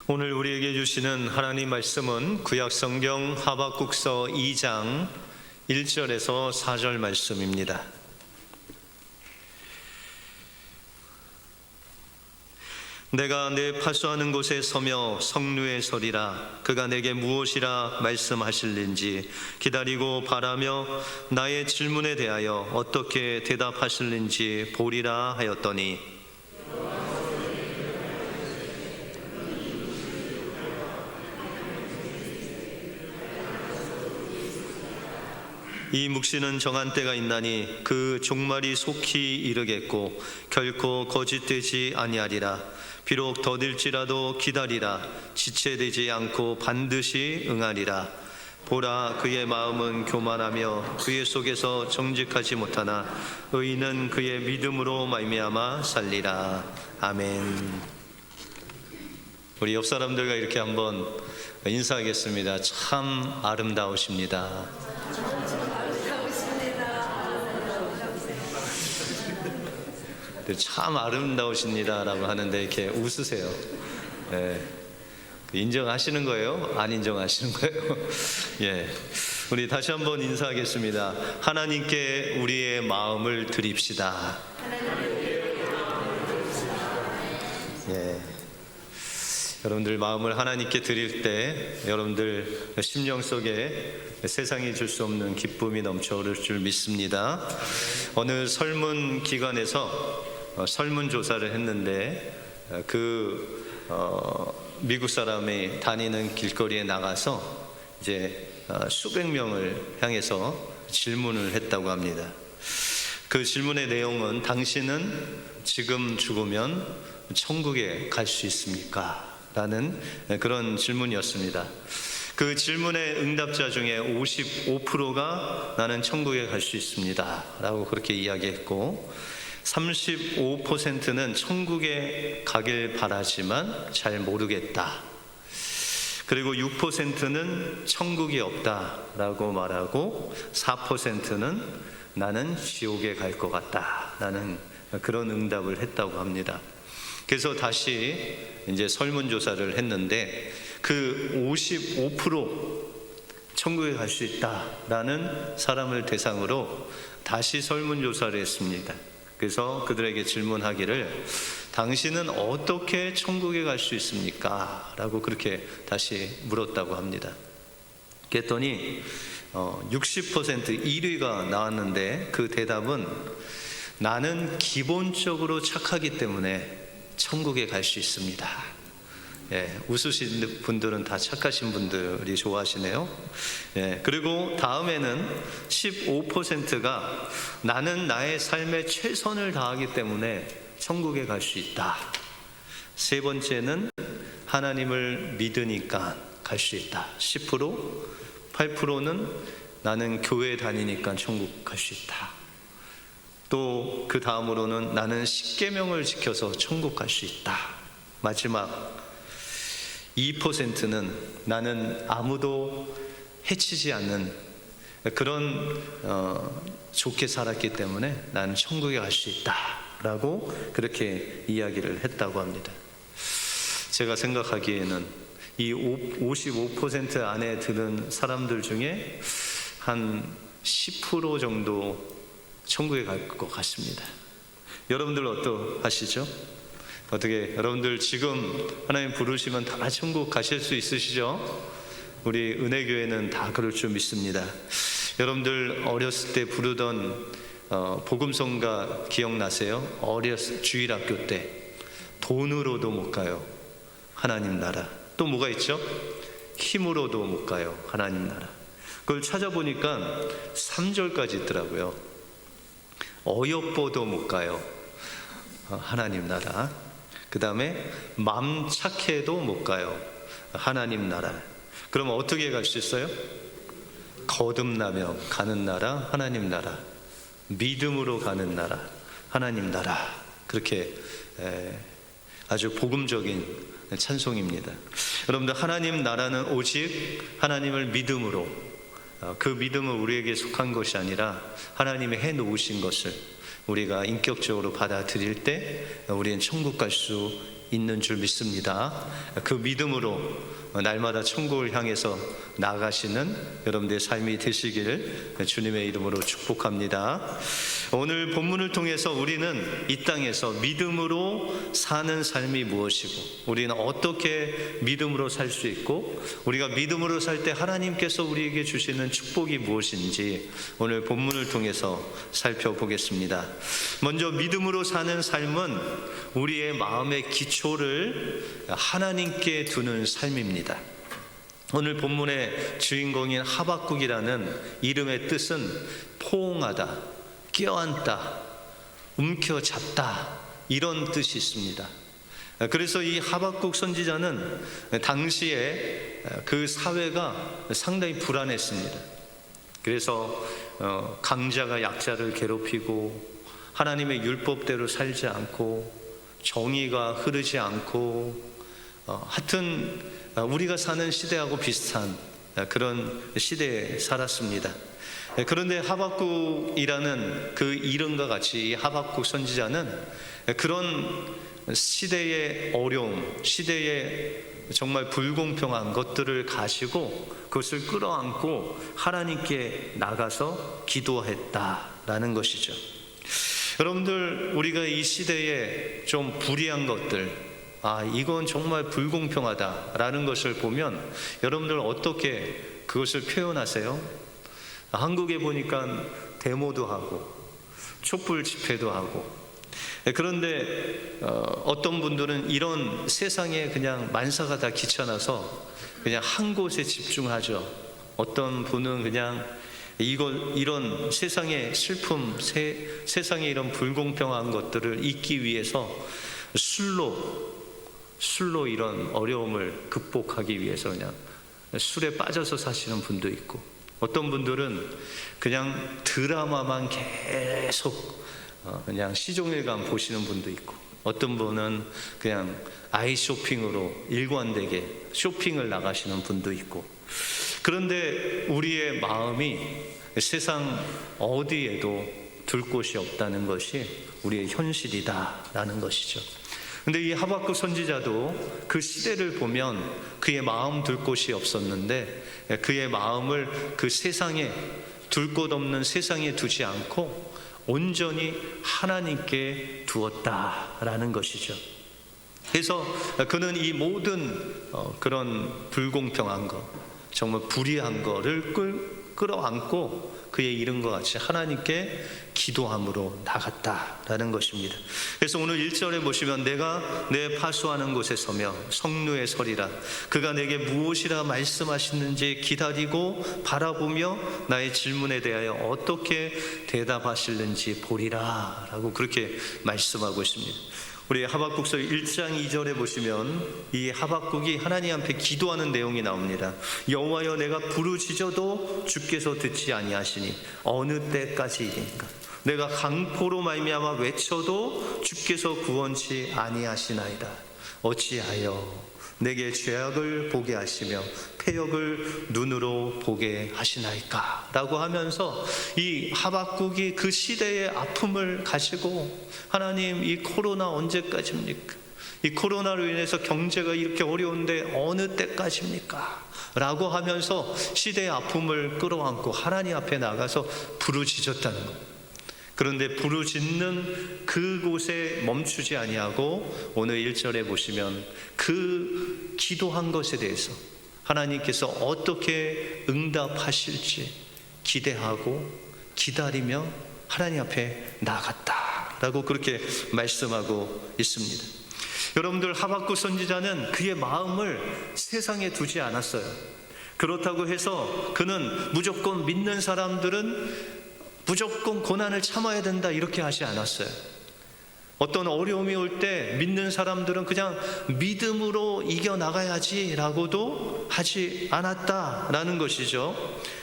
오늘 우리에게 주시는 하나님 말씀은 구약성경 하박국서 2장 1절에서 4절 말씀입니다. 내가 내 파수하는 곳에 서며 성루에 서리라. 그가 내게 무엇이라 말씀하실는지 기다리고 바라며 나의 질문에 대하여 어떻게 대답하실는지 보리라 하였더니, 이 묵시는 정한 때가 있나니 그 종말이 속히 이르겠고 결코 거짓되지 아니하리라. 비록 더딜지라도 기다리라. 지체되지 않고 반드시 응하리라. 보라, 그의 마음은 교만하며 그의 속에서 정직하지 못하나 의인은 그의 믿음으로 말미암아 살리라. 아멘. 우리 옆 사람들과 이렇게 한번 인사하겠습니다. 참 아름다우십니다. 참 아름다우십니다 라고 하는데 이렇게 웃으세요. 예. 인정하시는 거예요? 안 인정하시는 거예요? 예. 우리 다시 한번 인사하겠습니다. 하나님께 우리의 마음을 드립시다. 예. 여러분들 마음을 하나님께 드릴 때 여러분들 심령 속에 세상이 줄 수 없는 기쁨이 넘쳐 오를 줄 믿습니다. 어느 설문 기관에서 설문조사를 했는데 미국 사람이 다니는 길거리에 나가서 이제 수백 명을 향해서 질문을 했다고 합니다. 그 질문의 내용은 당신은 지금 죽으면 천국에 갈 수 있습니까? 라는 그런 질문이었습니다. 그 질문의 응답자 중에 55%가 나는 천국에 갈 수 있습니다 라고 그렇게 이야기했고, 35%는 천국에 가길 바라지만 잘 모르겠다. 그리고 6%는 천국이 없다라고 말하고, 4%는 나는 지옥에 갈 것 같다 라는 그런 응답을 했다고 합니다. 그래서 다시 이제 설문조사를 했는데 그 55% 천국에 갈 수 있다라는 사람을 대상으로 다시 설문조사를 했습니다. 그래서 그들에게 질문하기를, 당신은 어떻게 천국에 갈 수 있습니까? 라고 그렇게 다시 물었다고 합니다. 그랬더니 60% 1위가 나왔는데 그 대답은, 나는 기본적으로 착하기 때문에 천국에 갈 수 있습니다. 예, 웃으시는 분들은 다 착하신 분들이 좋아하시네요. 예, 그리고 다음에는 15%가 나는 나의 삶에 최선을 다하기 때문에 천국에 갈 수 있다. 세 번째는 하나님을 믿으니까 갈 수 있다. 10%, 8%는 나는 교회 다니니까 천국 갈 수 있다. 또 그 다음으로는 나는 십계명을 지켜서 천국 갈 수 있다. 마지막 2%는 나는 아무도 해치지 않는 그런 좋게 살았기 때문에 나는 천국에 갈 수 있다 라고 그렇게 이야기를 했다고 합니다. 제가 생각하기에는 이 55% 안에 드는 사람들 중에 한 10% 정도 천국에 갈 것 같습니다. 여러분들 어떠하시죠? 어떻게 여러분들 지금 하나님 부르시면 다 천국 가실 수 있으시죠? 우리 은혜교회는 다 그럴 줄 믿습니다. 여러분들 어렸을 때 부르던 복음성가 기억나세요? 어렸을 주일학교 때 돈으로도 못 가요, 하나님 나라. 또 뭐가 있죠? 힘으로도 못 가요, 하나님 나라. 그걸 찾아보니까 3절까지 있더라고요. 어여뻐도 못 가요, 하나님 나라. 그 다음에 맘 착해도 못 가요, 하나님 나라. 그러면 어떻게 갈 수 있어요? 거듭나며 가는 나라, 하나님 나라. 믿음으로 가는 나라, 하나님 나라. 그렇게 아주 복음적인 찬송입니다. 여러분들, 하나님 나라는 오직 하나님을 믿음으로, 그 믿음은 우리에게 속한 것이 아니라 하나님이 해놓으신 것을 우리가 인격적으로 받아들일 때 우리는 천국 갈 수 있는 줄 믿습니다. 그 믿음으로 날마다 천국을 향해서 나아가시는 여러분들의 삶이 되시길 주님의 이름으로 축복합니다. 오늘 본문을 통해서 우리는 이 땅에서 믿음으로 사는 삶이 무엇이고, 우리는 어떻게 믿음으로 살 수 있고, 우리가 믿음으로 살 때 하나님께서 우리에게 주시는 축복이 무엇인지 오늘 본문을 통해서 살펴보겠습니다. 먼저 믿음으로 사는 삶은 우리의 마음의 기초를 하나님께 두는 삶입니다. 오늘 본문의 주인공인 하박국이라는 이름의 뜻은 포옹하다, 껴안다, 움켜잡다, 이런 뜻이 있습니다. 그래서 이 하박국 선지자는 당시에 그 사회가 상당히 불안했습니다. 그래서 강자가 약자를 괴롭히고, 하나님의 율법대로 살지 않고, 정의가 흐르지 않고, 하여튼 우리가 사는 시대하고 비슷한 그런 시대에 살았습니다. 그런데 하박국이라는 그 이름과 같이 이 하박국 선지자는 그런 시대의 어려움, 시대의 정말 불공평한 것들을 가지고 그것을 끌어안고 하나님께 나가서 기도했다라는 것이죠. 여러분들, 우리가 이 시대에 좀 불의한 것들, 이건 정말 불공평하다라는 것을 보면 여러분들 어떻게 그것을 표현하세요? 한국에 보니까 데모도 하고 촛불 집회도 하고, 그런데 어떤 분들은 이런 세상에 그냥 만사가 다 귀찮아서 그냥 한 곳에 집중하죠. 어떤 분은 그냥 이런 세상의 슬픔, 세상의 이런 불공평한 것들을 잊기 위해서 술로 이런 어려움을 극복하기 위해서 그냥 술에 빠져서 사시는 분도 있고, 어떤 분들은 그냥 드라마만 계속 그냥 시종일관 보시는 분도 있고, 어떤 분은 그냥 아이 쇼핑으로 일관되게 쇼핑을 나가시는 분도 있고. 그런데 우리의 마음이 세상 어디에도 둘 곳이 없다는 것이 우리의 현실이다라는 것이죠. 근데 이 하박국 선지자도 그 시대를 보면 그의 마음 둘 곳이 없었는데, 그의 마음을 그 세상에, 둘 곳 없는 세상에 두지 않고 온전히 하나님께 두었다라는 것이죠. 그래서 그는 이 모든 그런 불공평한 것, 정말 불의한 거를 끌어안고 그의 이름과 같이 하나님께 기도함으로 나갔다라는 것입니다. 그래서 오늘 1절에 보시면, 내가 내 파수하는 곳에 서며 성루에 서리라. 그가 내게 무엇이라 말씀하시는지 기다리고 바라보며 나의 질문에 대하여 어떻게 대답하실는지 보리라 라고 그렇게 말씀하고 있습니다. 우리 하박국서 1장 2절에 보시면 이 하박국이 하나님 앞에 기도하는 내용이 나옵니다. 여호와여, 내가 부르짖어도 주께서 듣지 아니하시니 어느 때까지이니까? 내가 강포로 말미암아 외쳐도 주께서 구원치 아니하시나이다. 어찌하여 내게 죄악을 보게 하시며 패역을 눈으로 보게 하시나이까? 라고 하면서 이 하박국이 그 시대의 아픔을 가지고, 하나님, 이 코로나 언제까지입니까? 이 코로나로 인해서 경제가 이렇게 어려운데 어느 때까지입니까? 라고 하면서 시대의 아픔을 끌어안고 하나님 앞에 나가서 부르짖었다는 것. 그런데 부르짖는 그곳에 멈추지 아니하고 오늘 1절에 보시면 그 기도한 것에 대해서 하나님께서 어떻게 응답하실지 기대하고 기다리며 하나님 앞에 나아갔다라고 그렇게 말씀하고 있습니다. 여러분들, 하박국 선지자는 그의 마음을 세상에 두지 않았어요. 그렇다고 해서 그는 무조건 믿는 사람들은 무조건 고난을 참아야 된다 이렇게 하지 않았어요. 어떤 어려움이 올 때 믿는 사람들은 그냥 믿음으로 이겨나가야지 라고도 하지 않았다라는 것이죠.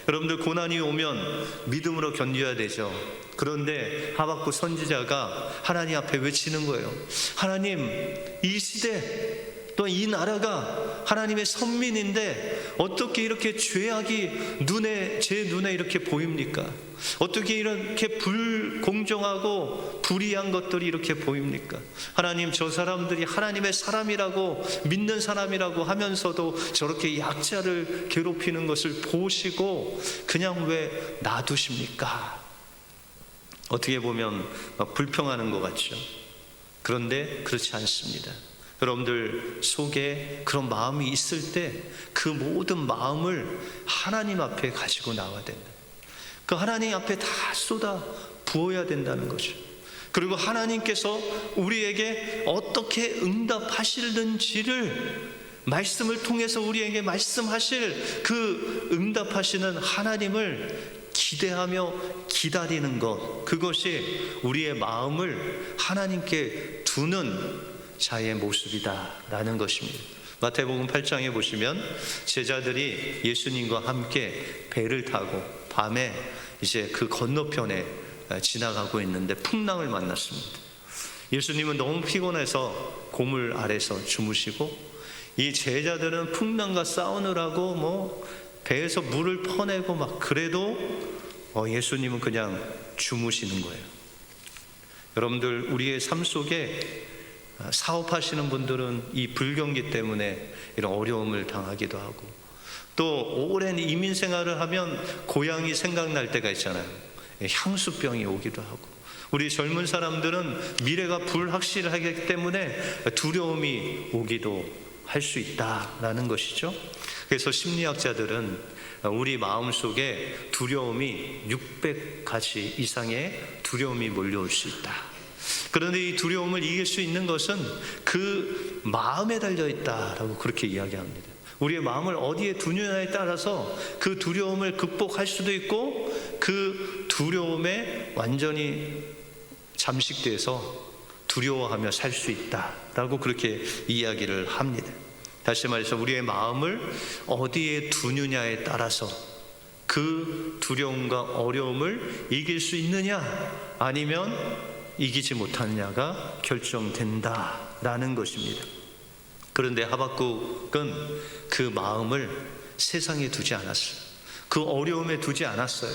여러분들, 고난이 오면 믿음으로 견뎌야 되죠. 그런데 하박국 선지자가 하나님 앞에 외치는 거예요. 하나님, 이 시대 또 이 나라가 하나님의 선민인데 어떻게 이렇게 죄악이 제 눈에 이렇게 보입니까? 어떻게 이렇게 불공정하고 불의한 것들이 이렇게 보입니까? 하나님, 저 사람들이 하나님의 사람이라고 믿는 사람이라고 하면서도 저렇게 약자를 괴롭히는 것을 보시고 그냥 왜 놔두십니까? 어떻게 보면 불평하는 것 같죠. 그런데 그렇지 않습니다. 여러분들 속에 그런 마음이 있을 때 그 모든 마음을 하나님 앞에 가지고 나와야 된다. 그 하나님 앞에 다 쏟아 부어야 된다는 거죠. 그리고 하나님께서 우리에게 어떻게 응답하시는지를 말씀을 통해서 우리에게 말씀하실 그 응답하시는 하나님을 기대하며 기다리는 것, 그것이 우리의 마음을 하나님께 두는 자의 모습이다라는 것입니다. 마태복음 8장에 보시면 제자들이 예수님과 함께 배를 타고 밤에 이제 그 건너편에 지나가고 있는데 풍랑을 만났습니다. 예수님은 너무 피곤해서 고물 아래서 주무시고, 이 제자들은 풍랑과 싸우느라고 배에서 물을 퍼내고 막 그래도 예수님은 그냥 주무시는 거예요. 여러분들, 우리의 삶 속에 사업하시는 분들은 이 불경기 때문에 이런 어려움을 당하기도 하고, 또 오랜 이민 생활을 하면 고향이 생각날 때가 있잖아요. 향수병이 오기도 하고, 우리 젊은 사람들은 미래가 불확실하기 때문에 두려움이 오기도 할 수 있다라는 것이죠. 그래서 심리학자들은 우리 마음속에 두려움이 600가지 이상의 두려움이 몰려올 수 있다. 그런데 이 두려움을 이길 수 있는 것은 그 마음에 달려있다라고 그렇게 이야기합니다. 우리의 마음을 어디에 두느냐에 따라서 그 두려움을 극복할 수도 있고, 그 두려움에 완전히 잠식돼서 두려워하며 살 수 있다라고 그렇게 이야기를 합니다. 다시 말해서 우리의 마음을 어디에 두느냐에 따라서 그 두려움과 어려움을 이길 수 있느냐 아니면 이기지 못하느냐가 결정된다라는 것입니다. 그런데 하박국은 그 마음을 세상에 두지 않았어요. 그 어려움에 두지 않았어요.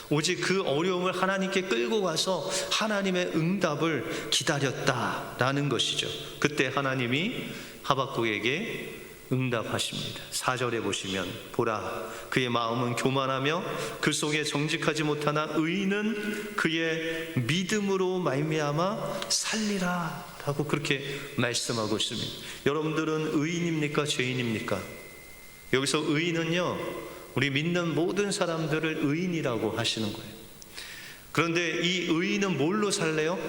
오직 그 어려움을 하나님께 끌고 가서 하나님의 응답을 기다렸다라는 것이죠. 그때 하나님이 하박국에게 응답하십니다. 4절에 보시면, 보라, 그의 마음은 교만하며 그 속에 정직하지 못하나 의인은 그의 믿음으로 말미암아 살리라 라고 그렇게 말씀하고 있습니다. 여러분들은 의인입니까? 죄인입니까? 여기서 의인은요, 우리 믿는 모든 사람들을 의인이라고 하시는 거예요. 그런데 이 의인은 뭘로 살래요?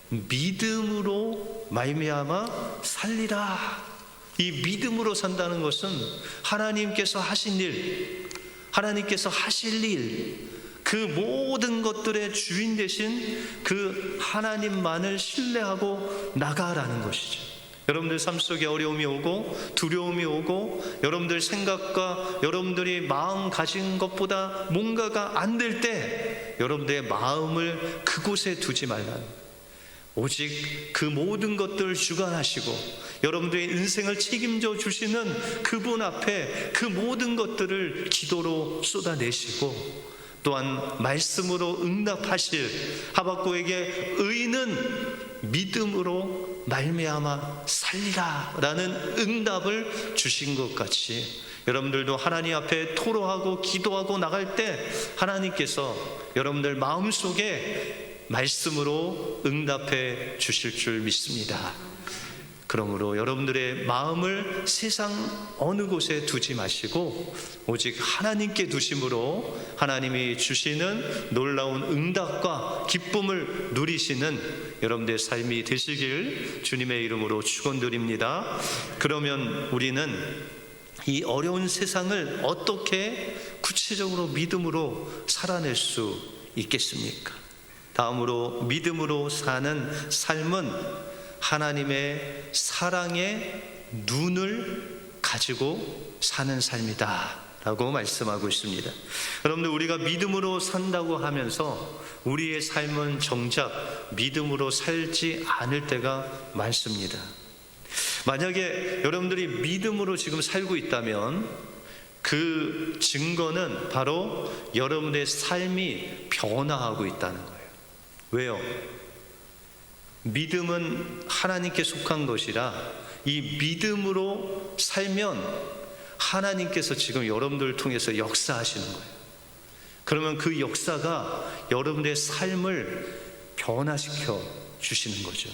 믿음으로 말미암아 살리라. 이 믿음으로 산다는 것은 하나님께서 하신 일, 하나님께서 하실 일, 그 모든 것들의 주인 되신 그 하나님만을 신뢰하고 나가라는 것이죠. 여러분들 삶 속에 어려움이 오고 두려움이 오고 여러분들 생각과 여러분들이 마음 가진 것보다 뭔가가 안 될 때 여러분들의 마음을 그곳에 두지 말라는, 오직 그 모든 것들을 주관하시고 여러분들의 인생을 책임져 주시는 그분 앞에 그 모든 것들을 기도로 쏟아내시고, 또한 말씀으로 응답하실 하박국에게 의인은 믿음으로 말미암아 살리라 라는 응답을 주신 것 같이, 여러분들도 하나님 앞에 토로하고 기도하고 나갈 때 하나님께서 여러분들 마음속에 말씀으로 응답해 주실 줄 믿습니다. 그러므로 여러분들의 마음을 세상 어느 곳에 두지 마시고 오직 하나님께 두심으로 하나님이 주시는 놀라운 응답과 기쁨을 누리시는 여러분들의 삶이 되시길 주님의 이름으로 축원드립니다. 그러면 우리는 이 어려운 세상을 어떻게 구체적으로 믿음으로 살아낼 수 있겠습니까? 다음으로, 믿음으로 사는 삶은 하나님의 사랑의 눈을 가지고 사는 삶이다 라고 말씀하고 있습니다. 여러분들, 우리가 믿음으로 산다고 하면서 우리의 삶은 정작 믿음으로 살지 않을 때가 많습니다. 만약에 여러분들이 믿음으로 지금 살고 있다면 그 증거는 바로 여러분의 삶이 변화하고 있다는 거예요. 왜요? 믿음은 하나님께 속한 것이라 이 믿음으로 살면 하나님께서 지금 여러분들을 통해서 역사하시는 거예요. 그러면 그 역사가 여러분의 삶을 변화시켜 주시는 거죠.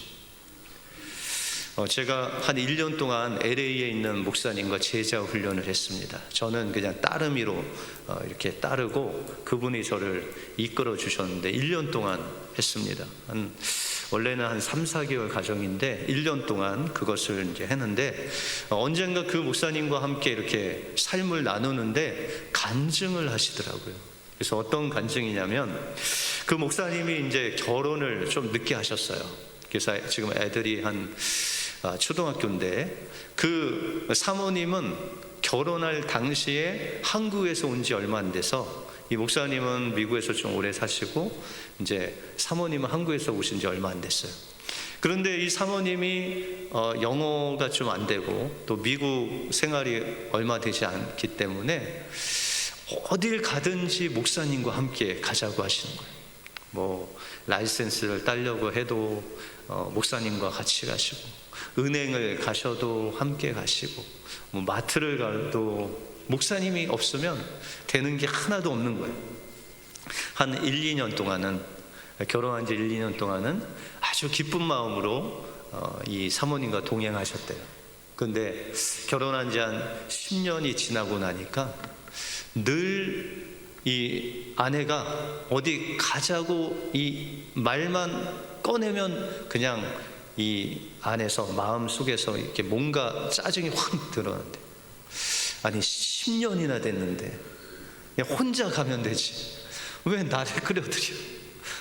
제가 한 1년 동안 LA에 있는 목사님과 제자 훈련을 했습니다. 저는 그냥 따르미로 이렇게 따르고 그분이 저를 이끌어 주셨는데 1년 동안 했습니다. 원래는 한 3, 4개월 과정인데 1년 동안 그것을 이제 했는데 언젠가 그 목사님과 함께 이렇게 삶을 나누는데 간증을 하시더라고요. 그래서 어떤 간증이냐면 그 목사님이 이제 결혼을 좀 늦게 하셨어요. 그래서 지금 애들이 한 초등학교인데 그 사모님은 결혼할 당시에 한국에서 온 지 얼마 안 돼서 이 목사님은 미국에서 좀 오래 사시고 이제 사모님은 한국에서 오신 지 얼마 안 됐어요. 그런데 이 사모님이 영어가 좀 안 되고 또 미국 생활이 얼마 되지 않기 때문에 어딜 가든지 목사님과 함께 가자고 하시는 거예요. 뭐 라이센스를 따려고 해도 목사님과 같이 가시고, 은행을 가셔도 함께 가시고, 뭐 마트를 가도 목사님이 없으면 되는 게 하나도 없는 거예요. 한 1, 2년 동안은, 결혼한 지 1, 2년 동안은 아주 기쁜 마음으로 이 사모님과 동행하셨대요. 근데 결혼한 지 한 10년이 지나고 나니까 늘 이 아내가 어디 가자고 이 말만 꺼내면 그냥 이 안에서 마음 속에서 이렇게 뭔가 짜증이 확 드러난대. 아니 10년이나 됐는데 그냥 혼자 가면 되지 왜 나를 끌어들여?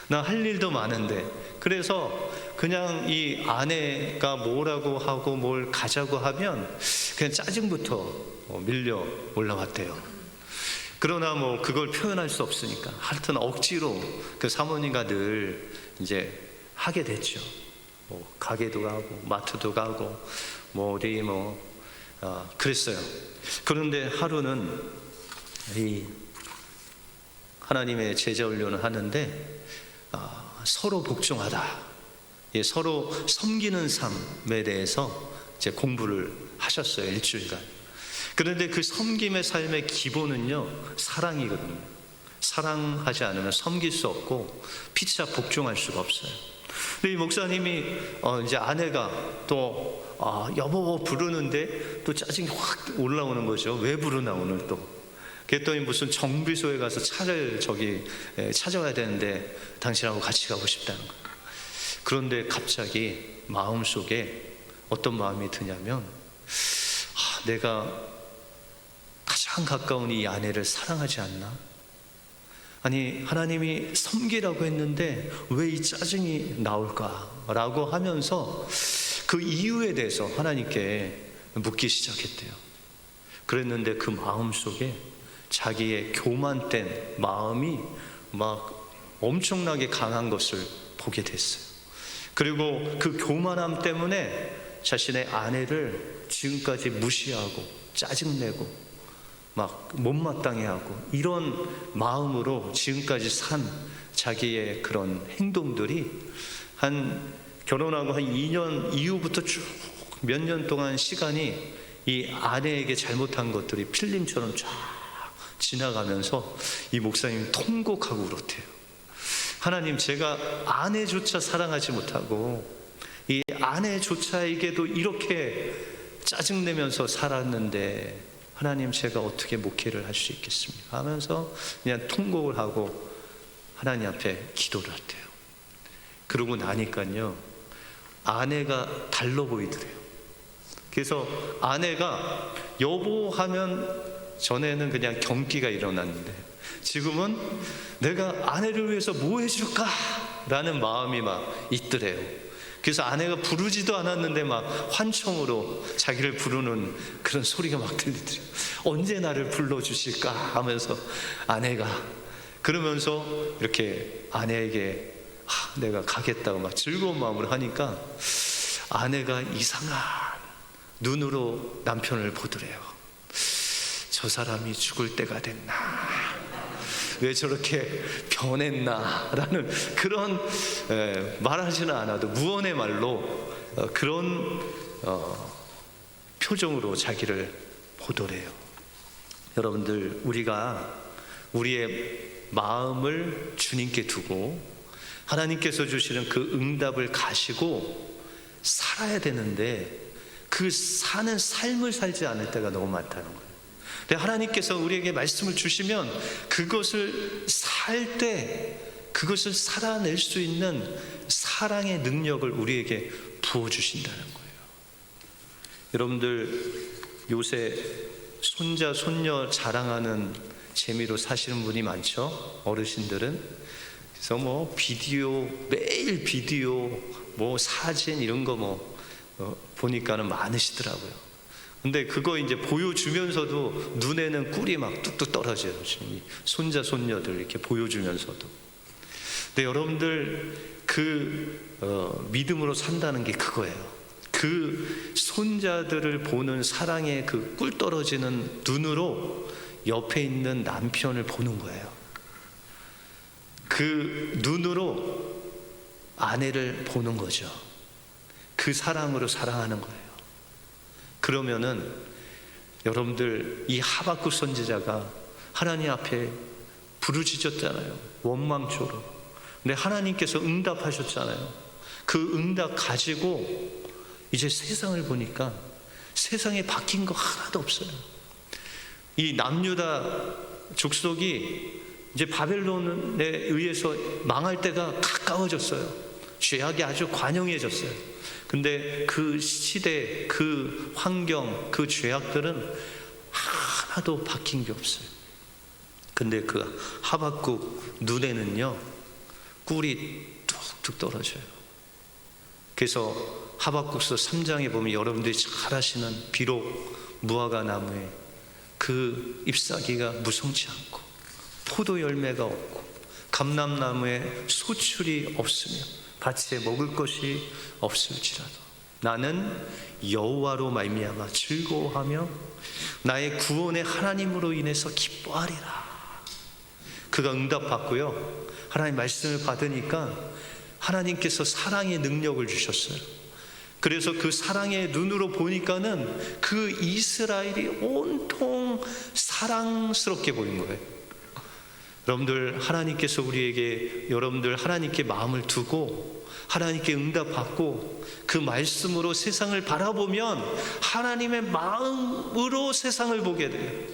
나 할 일도 많은데. 그래서 그냥 이 아내가 뭐라고 하고 뭘 가자고 하면 그냥 짜증부터 밀려 올라왔대요. 그러나 뭐 그걸 표현할 수 없으니까 하여튼 억지로 그 사모님과 늘 이제 하게 됐죠. 뭐 가게도 가고 마트도 가고 뭐 어디 그랬어요. 그런데 하루는 이 하나님의 제자 훈련을 하는데 서로 복종하다, 서로 섬기는 삶에 대해서 이제 공부를 하셨어요. 일주일간. 그런데 그 섬김의 삶의 기본은요, 사랑이거든요. 사랑하지 않으면 섬길 수 없고 피차 복종할 수가 없어요. 근데 이 목사님이 이제 아내가 또 여보 부르는데 또 짜증이 확 올라오는 거죠. 왜 부르나 오늘 또. 그랬더니 무슨 정비소에 가서 차를 찾아와야 되는데 당신하고 같이 가고 싶다는 거예요. 그런데 갑자기 마음속에 어떤 마음이 드냐면 내가 가장 가까운 이 아내를 사랑하지 않나? 아니 하나님이 섬기라고 했는데 왜 이 짜증이 나올까? 라고 하면서 그 이유에 대해서 하나님께 묻기 시작했대요. 그랬는데 그 마음속에 자기의 교만된 마음이 막 엄청나게 강한 것을 보게 됐어요. 그리고 그 교만함 때문에 자신의 아내를 지금까지 무시하고 짜증내고 막 못마땅해 하고 이런 마음으로 지금까지 산 자기의 그런 행동들이 결혼하고 한 2년 이후부터 쭉 몇 년 동안 시간이 이 아내에게 잘못한 것들이 필름처럼 쫙 지나가면서 이 목사님이 통곡하고 울었대요. 하나님, 제가 아내조차 사랑하지 못하고 이 아내조차에게도 이렇게 짜증내면서 살았는데 하나님, 제가 어떻게 목회를 할 수 있겠습니까? 하면서 그냥 통곡을 하고 하나님 앞에 기도를 했대요. 그러고 나니까요, 아내가 달라 보이더래요. 그래서 아내가 여보 하면 전에는 그냥 경기가 일어났는데 지금은 내가 아내를 위해서 뭐 해줄까? 라는 마음이 막 있더래요. 그래서 아내가 부르지도 않았는데 막 환청으로 자기를 부르는 그런 소리가 막 들리더래요. 언제 나를 불러주실까 하면서 아내가 그러면서 이렇게 아내에게 내가 가겠다고 막 즐거운 마음으로 하니까 아내가 이상한 눈으로 남편을 보더래요. 저 사람이 죽을 때가 됐나, 왜 저렇게 변했나 라는 그런 말하지는 않아도 무언의 말로 그런 표정으로 자기를 보더래요. 여러분들, 우리가 우리의 마음을 주님께 두고 하나님께서 주시는 그 응답을 가지고 살아야 되는데 그 사는 삶을 살지 않을 때가 너무 많다는 거예요. 근데 하나님께서 우리에게 말씀을 주시면 그것을 살 때 그것을 살아낼 수 있는 사랑의 능력을 우리에게 부어주신다는 거예요. 여러분들, 요새 손자 손녀 자랑하는 재미로 사시는 분이 많죠. 어르신들은. 그래서 비디오, 매일 비디오, 사진 이런 거 보니까는 많으시더라고요. 근데 그거 이제 보여주면서도 눈에는 꿀이 막 뚝뚝 떨어져요. 지금 이 손자 손녀들 이렇게 보여주면서도. 근데 여러분들, 믿음으로 산다는 게 그거예요. 그 손자들을 보는 사랑의 그 꿀 떨어지는 눈으로 옆에 있는 남편을 보는 거예요. 그 눈으로 아내를 보는 거죠. 그 사랑으로 사랑하는 거예요. 그러면은 여러분들, 이 하박국 선지자가 하나님 앞에 부르짖었잖아요. 원망조로. 근데 하나님께서 응답하셨잖아요. 그 응답 가지고 이제 세상을 보니까 세상에 바뀐 거 하나도 없어요. 이 남유다 족속이 이제 바벨론에 의해서 망할 때가 가까워졌어요. 죄악이 아주 관영해졌어요. 근데 그 시대, 그 환경, 그 죄악들은 하나도 바뀐 게 없어요. 근데 그 하박국 눈에는요, 꿀이 뚝뚝 떨어져요. 그래서 하박국서 3장에 보면 여러분들이 잘 아시는, 비록 무화과 나무에 그 잎사귀가 무성치 않고 포도 열매가 없고 감람나무에 소출이 없으며 밭에 먹을 것이 없을지라도 나는 여호와로 말미암아 즐거워하며 나의 구원의 하나님으로 인해서 기뻐하리라. 그가 응답받고요, 하나님 말씀을 받으니까 하나님께서 사랑의 능력을 주셨어요. 그래서 그 사랑의 눈으로 보니까는 그 이스라엘이 온통 사랑스럽게 보인 거예요. 여러분들, 하나님께서 우리에게, 여러분들 하나님께 마음을 두고 하나님께 응답받고 그 말씀으로 세상을 바라보면 하나님의 마음으로 세상을 보게 돼요.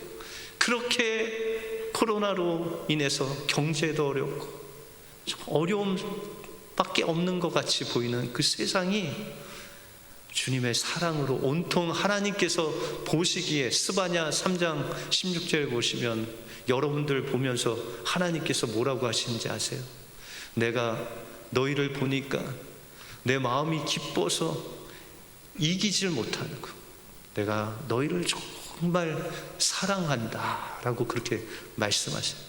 그렇게 코로나로 인해서 경제도 어렵고 어려움밖에 없는 것 같이 보이는 그 세상이 주님의 사랑으로 온통 하나님께서 보시기에, 스바냐 3장 16절 보시면 여러분들 보면서 하나님께서 뭐라고 하시는지 아세요? 내가 너희를 보니까 내 마음이 기뻐서 이기질 못하고 내가 너희를 정말 사랑한다 라고 그렇게 말씀하세요.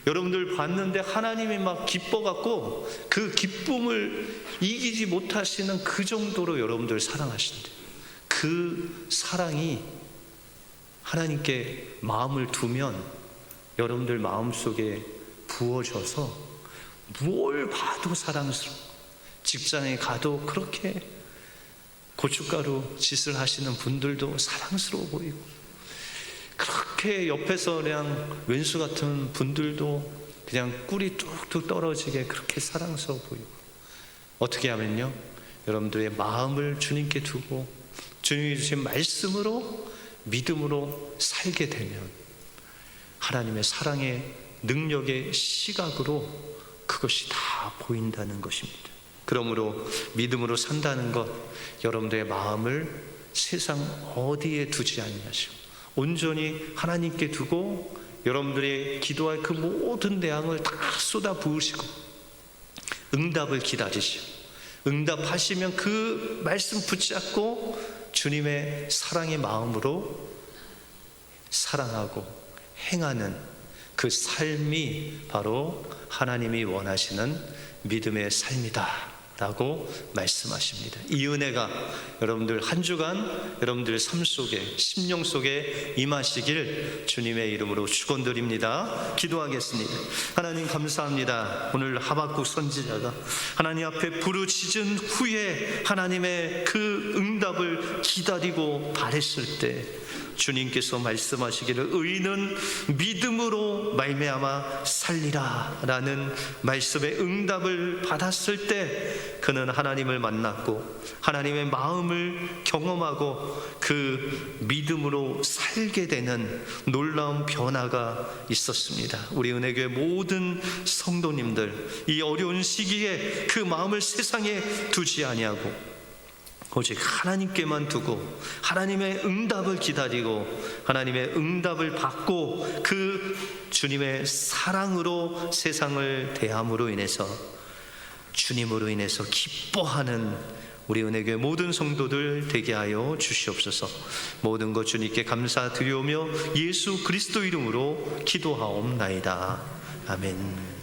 여러분들 봤는데 하나님이 막 기뻐갖고 그 기쁨을 이기지 못하시는 그 정도로 여러분들 사랑하신대요. 그 사랑이 하나님께 마음을 두면 여러분들 마음속에 부어져서 뭘 봐도 사랑스러워. 직장에 가도 그렇게 고춧가루 짓을 하시는 분들도 사랑스러워 보이고, 그렇게 옆에서 그냥 왼수 같은 분들도 그냥 꿀이 뚝뚝 떨어지게 그렇게 사랑스러워 보이고, 어떻게 하면요, 여러분들의 마음을 주님께 두고 주님이 주신 말씀으로 믿음으로 살게 되면 하나님의 사랑의 능력의 시각으로 그것이 다 보인다는 것입니다. 그러므로 믿음으로 산다는 것, 여러분들의 마음을 세상 어디에 두지 아니하시고 온전히 하나님께 두고 여러분들의 기도할 그 모든 대항을 다 쏟아 부으시고 응답을 기다리시고, 응답하시면 그 말씀 붙잡고 주님의 사랑의 마음으로 사랑하고 행하는 그 삶이 바로 하나님이 원하시는 믿음의 삶이다 라고 말씀하십니다. 이 은혜가 여러분들 한 주간 여러분들 삶 속에, 심령 속에 임하시길 주님의 이름으로 축원드립니다. 기도하겠습니다. 하나님 감사합니다. 오늘 하박국 선지자가 하나님 앞에 부르짖은 후에 하나님의 그 응답을 기다리고 바랬을 때 주님께서 말씀하시기를 의인은 믿음으로 말미암아 살리라 라는 말씀의 응답을 받았을 때 그는 하나님을 만났고 하나님의 마음을 경험하고 그 믿음으로 살게 되는 놀라운 변화가 있었습니다. 우리 은혜교회 모든 성도님들 이 어려운 시기에 그 마음을 세상에 두지 아니하고 오직 하나님께만 두고 하나님의 응답을 기다리고 하나님의 응답을 받고 그 주님의 사랑으로 세상을 대함으로 인해서 주님으로 인해서 기뻐하는 우리 은혜교회 모든 성도들 되게 하여 주시옵소서. 모든 것 주님께 감사드리오며 예수 그리스도 이름으로 기도하옵나이다. 아멘.